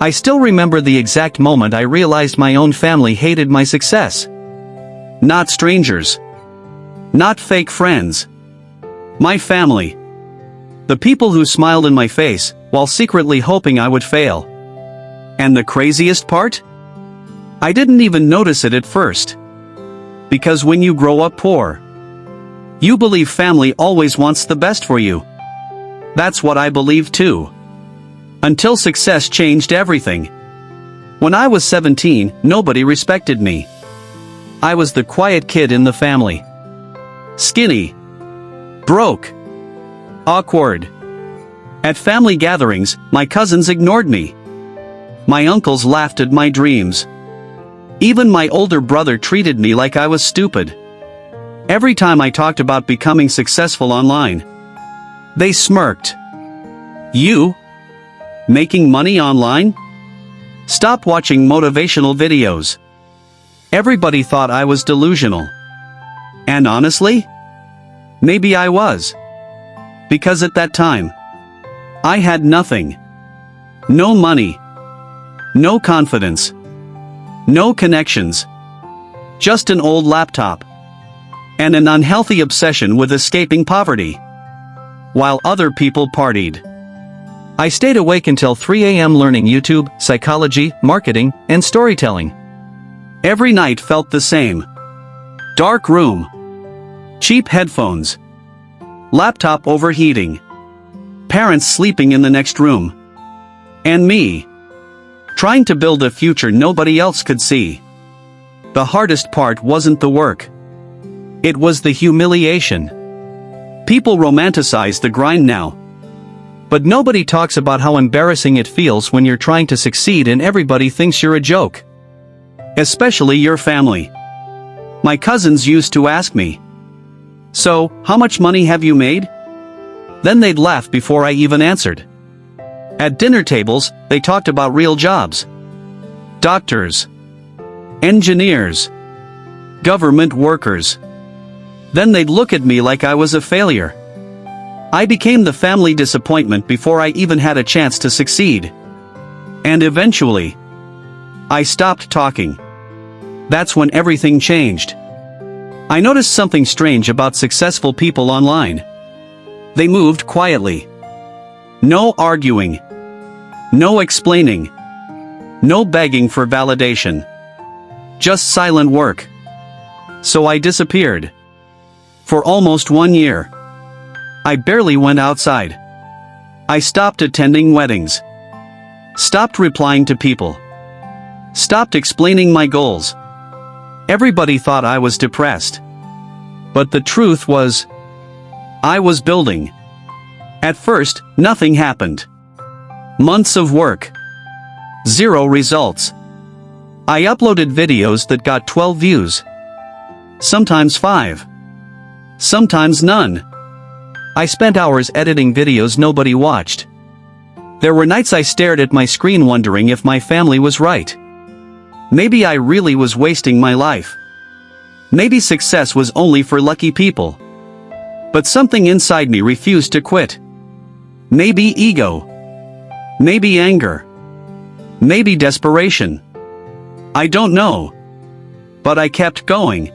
I still remember the exact moment I realized my own family hated my success. Not strangers. Not fake friends. My family. The people who smiled in my face, while secretly hoping I would fail. And the craziest part? I didn't even notice it at first. Because when you grow up poor, you believe family always wants the best for you. That's what I believed too. Until success changed everything. When I was 17, nobody respected me. I was the quiet kid in the family. Skinny. Broke. Awkward. At family gatherings, my cousins ignored me. My uncles laughed at my dreams. Even my older brother treated me like I was stupid. Every time I talked about becoming successful online, they smirked. You? Making money online? Stop watching motivational videos. Everybody thought I was delusional. And honestly, maybe I was. Because at that time, I had nothing. No money. No confidence. No connections. Just an old laptop. And an unhealthy obsession with escaping poverty. While other people partied. I stayed awake until 3 a.m. learning YouTube, psychology, marketing, and storytelling. Every night felt the same. Dark room. Cheap headphones. Laptop overheating. Parents sleeping in the next room. And me. Trying to build a future nobody else could see. The hardest part wasn't the work. It was the humiliation. People romanticize the grind now. But nobody talks about how embarrassing it feels when you're trying to succeed and everybody thinks you're a joke. Especially your family. My cousins used to ask me, "So, how much money have you made?" Then they'd laugh before I even answered. At dinner tables, they talked about real jobs. Doctors. Engineers. Government workers. Then they'd look at me like I was a failure. I became the family disappointment before I even had a chance to succeed. And eventually, I stopped talking. That's when everything changed. I noticed something strange about successful people online. They moved quietly. No arguing. No explaining. No begging for validation. Just silent work. So I disappeared. For almost 1 year. I barely went outside. I stopped attending weddings. Stopped replying to people. Stopped explaining my goals. Everybody thought I was depressed. But the truth was, I was building. At first, nothing happened. Months of work. 0 results. I uploaded videos that got 12 views. Sometimes 5. Sometimes none. I spent hours editing videos nobody watched. There were nights I stared at my screen wondering if my family was right. Maybe I really was wasting my life. Maybe success was only for lucky people. But something inside me refused to quit. Maybe ego. Maybe anger. Maybe desperation. I don't know. But I kept going.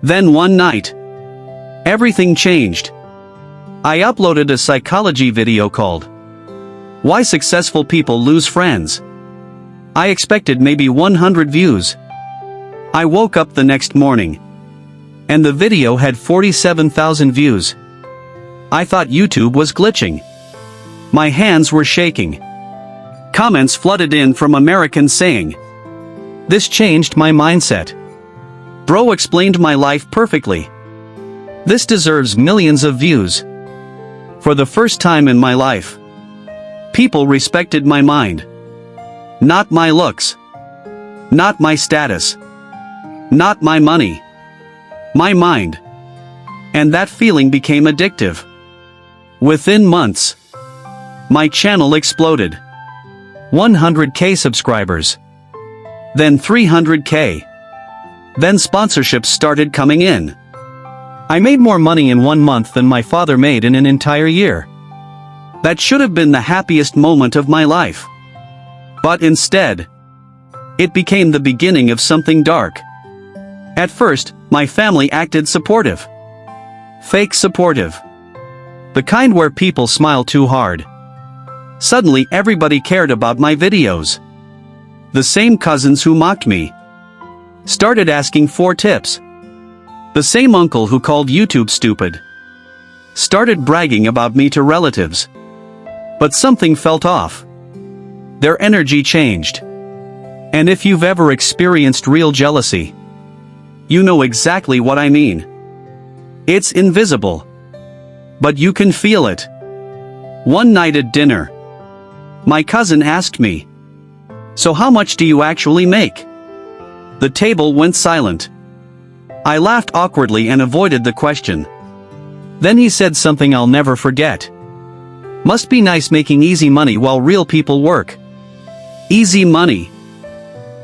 Then one night, everything changed. I uploaded a psychology video called "Why Successful People Lose Friends." I expected maybe 100 views. I woke up the next morning. And the video had 47,000 views. I thought YouTube was glitching. My hands were shaking. Comments flooded in from Americans saying, "This changed my mindset. Bro explained my life perfectly. This deserves millions of views." For the first time in my life, people respected my mind. Not my looks. Not my status. Not my money. My mind. And that feeling became addictive. Within months, my channel exploded. 100K subscribers. Then 300K. Then sponsorships started coming in. I made more money in 1 month than my father made in an entire year. That should have been the happiest moment of my life. But instead, it became the beginning of something dark. At first, my family acted supportive. Fake supportive. The kind where people smile too hard. Suddenly everybody cared about my videos. The same cousins who mocked me started asking for tips. The same uncle who called YouTube stupid started bragging about me to relatives. But something felt off. Their energy changed. And if you've ever experienced real jealousy, you know exactly what I mean. It's invisible, but you can feel it. One night at dinner, my cousin asked me, "So how much do you actually make?" The table went silent. I laughed awkwardly and avoided the question. Then he said something I'll never forget. "Must be nice making easy money while real people work." Easy money.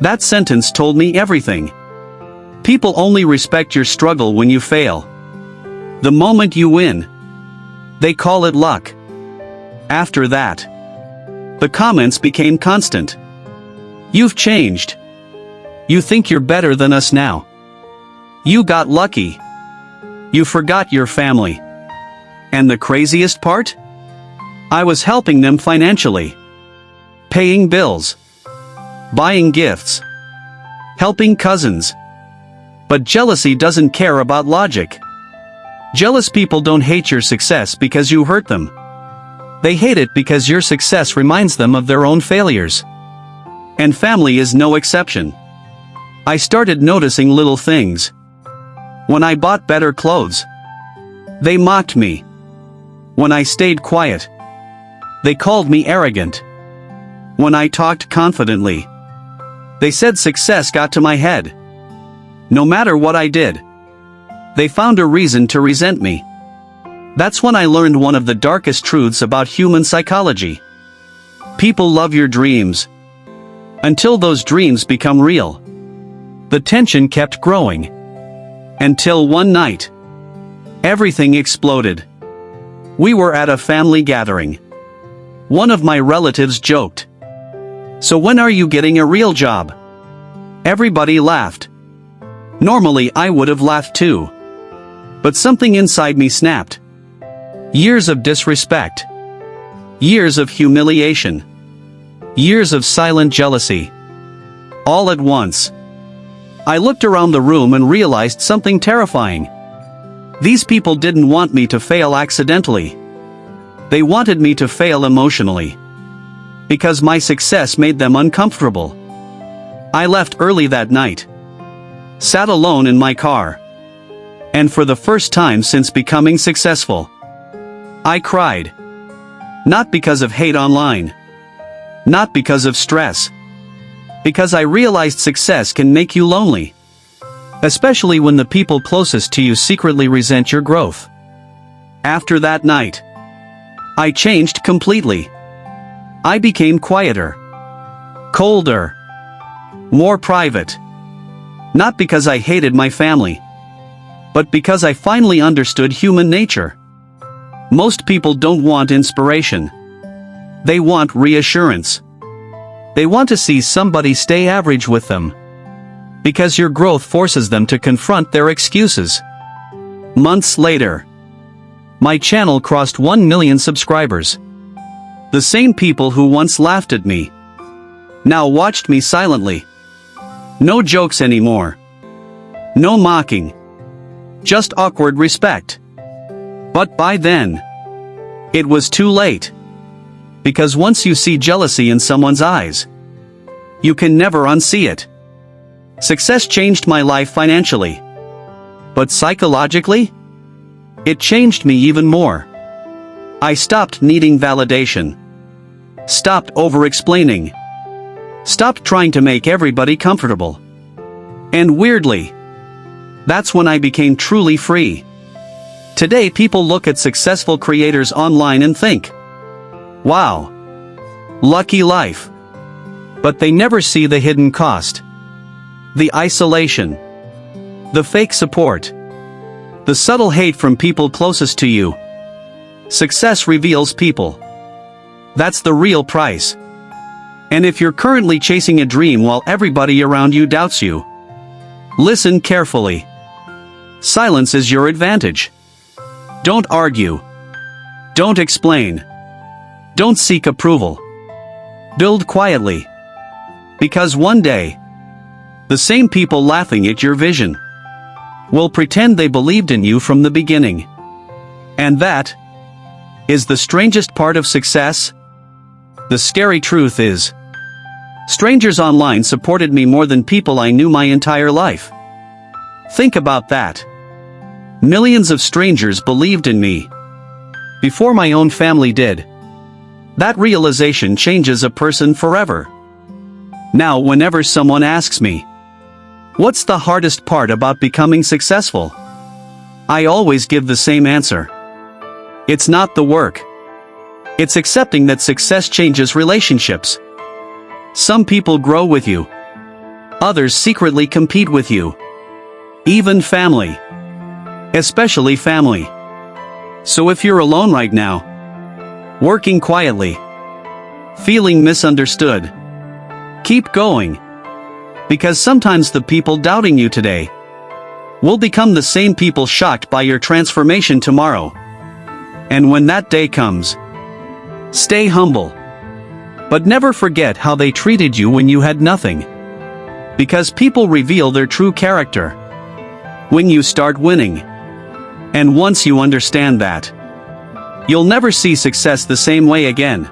That sentence told me everything. People only respect your struggle when you fail. The moment you win, they call it luck. After that, the comments became constant. "You've changed. You think you're better than us now. You got lucky. You forgot your family." And the craziest part? I was helping them financially. Paying bills. Buying gifts. Helping cousins. But jealousy doesn't care about logic. Jealous people don't hate your success because you hurt them. They hate it because your success reminds them of their own failures. And family is no exception. I started noticing little things. When I bought better clothes, they mocked me. When I stayed quiet, they called me arrogant. When I talked confidently, they said success got to my head. No matter what I did, they found a reason to resent me. That's when I learned one of the darkest truths about human psychology. People love your dreams until those dreams become real. The tension kept growing. Until one night, everything exploded. We were at a family gathering. One of my relatives joked, "So when are you getting a real job?" Everybody laughed. Normally I would have laughed too. But something inside me snapped. Years of disrespect. Years of humiliation. Years of silent jealousy. All at once. I looked around the room and realized something terrifying. These people didn't want me to fail accidentally. They wanted me to fail emotionally. Because my success made them uncomfortable. I left early that night. Sat alone in my car. And for the first time since becoming successful, I cried. Not because of hate online. Not because of stress. Because I realized success can make you lonely. Especially when the people closest to you secretly resent your growth. After that night, I changed completely. I became quieter. Colder. More private. Not because I hated my family, but because I finally understood human nature. Most people don't want inspiration. They want reassurance. They want to see somebody stay average with them. Because your growth forces them to confront their excuses. Months later, my channel crossed 1 million subscribers. The same people who once laughed at me now watched me silently. No jokes anymore. No mocking. Just awkward respect. But by then, it was too late. Because once you see jealousy in someone's eyes, you can never unsee it. Success changed my life financially. But psychologically, it changed me even more. I stopped needing validation. Stopped over-explaining. Stopped trying to make everybody comfortable. And weirdly, that's when I became truly free. Today people look at successful creators online and think, "Wow, lucky life." But they never see the hidden cost. The isolation. The fake support. The subtle hate from people closest to you. Success reveals people. That's the real price. And if you're currently chasing a dream while everybody around you doubts you, listen carefully. Silence is your advantage. Don't argue. Don't explain. Don't seek approval. Build quietly. Because one day, the same people laughing at your vision will pretend they believed in you from the beginning. And that is the strangest part of success. The scary truth is, strangers online supported me more than people I knew my entire life. Think about that. Millions of strangers believed in me before my own family did. That realization changes a person forever. Now, whenever someone asks me, what's the hardest part about becoming successful? I always give the same answer. It's not the work. It's accepting that success changes relationships. Some people grow with you. Others secretly compete with you. Even family. Especially family. So if you're alone right now, working quietly, feeling misunderstood, keep going. Because sometimes the people doubting you today will become the same people shocked by your transformation tomorrow. And when that day comes, stay humble. But never forget how they treated you when you had nothing. Because people reveal their true character when you start winning. And once you understand that, you'll never see success the same way again.